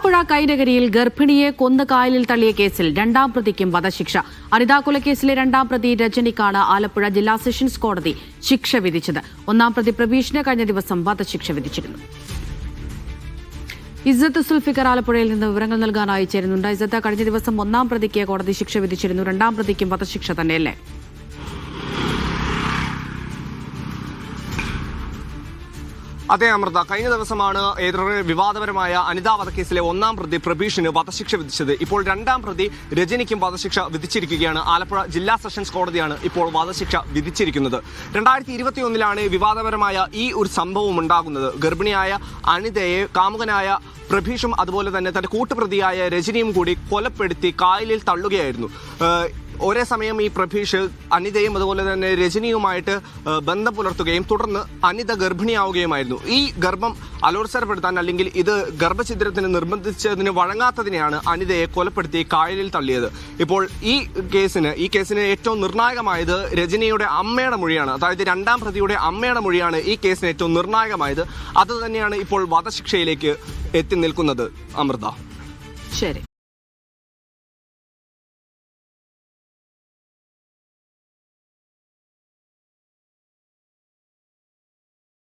ആലപ്പുഴ കൈനകരിയിൽ ഗർഭിണിയെ കൊന്ന് കായലിൽ തള്ളിയ കേസിൽ രണ്ടാം പ്രതിക്കും വധശിക്ഷ. അനിതാ കൊലക്കേസിലെ രണ്ടാം പ്രതി രജനിക്കാണ് ആലപ്പുഴ ജില്ലാ സെഷൻസ് കോടതി ശിക്ഷ വിധിച്ചത്. ഒന്നാം പ്രതി പ്രബീഷിന് കഴിഞ്ഞ ദിവസം വധശിക്ഷ വിധിച്ചിരുന്നു. ഇസ്സത്ത് സുൽഫിക്കർ ആലപ്പുഴയിൽ നിന്ന് വിവരങ്ങൾ നൽകാനായി ചേരുന്നുണ്ട്. ഇസ്സത്ത്, കഴിഞ്ഞ ദിവസം ഒന്നാം പ്രതിക്ക് കോടതി ശിക്ഷ വിധിച്ചിരുന്നു, രണ്ടാം പ്രതിക്കും വധശിക്ഷ തന്നെയല്ലേ? അതെ അമൃത, കഴിഞ്ഞ ദിവസമാണ് ഏറെ വിവാദപരമായ അനിതാ വധക്കേസിലെ ഒന്നാം പ്രതി പ്രബീഷിന് വധശിക്ഷ വിധിച്ചത്. ഇപ്പോൾ രണ്ടാം പ്രതി രജനിക്കും വധശിക്ഷ വിധിച്ചിരിക്കുകയാണ്. ആലപ്പുഴ ജില്ലാ സെഷൻസ് കോടതിയാണ് ഇപ്പോൾ വധശിക്ഷ വിധിച്ചിരിക്കുന്നത്. 2021 വിവാദപരമായ ഈ ഒരു സംഭവം ഉണ്ടാകുന്നത്. ഗർഭിണിയായ അനിതയെ കാമുകനായ പ്രബീഷും അതുപോലെ തന്നെ തന്റെ കൂട്ടുപ്രതിയായ രജനിയും കൂടി കൊലപ്പെടുത്തി കായലിൽ തള്ളുകയായിരുന്നു. ഒരേ സമയം ഈ പ്രബീഷ് അനിതയും അതുപോലെ തന്നെ രജനിയുമായിട്ട് ബന്ധം പുലർത്തുകയും തുടർന്ന് അനിത ഗർഭിണിയാവുകയുമായിരുന്നു. ഈ ഗർഭം അലോത്സരപ്പെടുത്താൻ അല്ലെങ്കിൽ ഇത് ഗർഭഛിദ്രത്തിന് നിർബന്ധിച്ചതിന് വഴങ്ങാത്തതിനെയാണ് അനിതയെ കൊലപ്പെടുത്തി കായലിൽ തള്ളിയത്. ഇപ്പോൾ ഈ കേസിന് ഏറ്റവും നിർണായകമായത് രജനിയുടെ അമ്മയുടെ മൊഴിയാണ്. അതായത് രണ്ടാം പ്രതിയുടെ അമ്മയുടെ മൊഴിയാണ് ഈ കേസിന് ഏറ്റവും നിർണായകമായത്. അത് തന്നെയാണ് ഇപ്പോൾ വധശിക്ഷയിലേക്ക് എത്തി നിൽക്കുന്നത്. അമൃത, ശരി.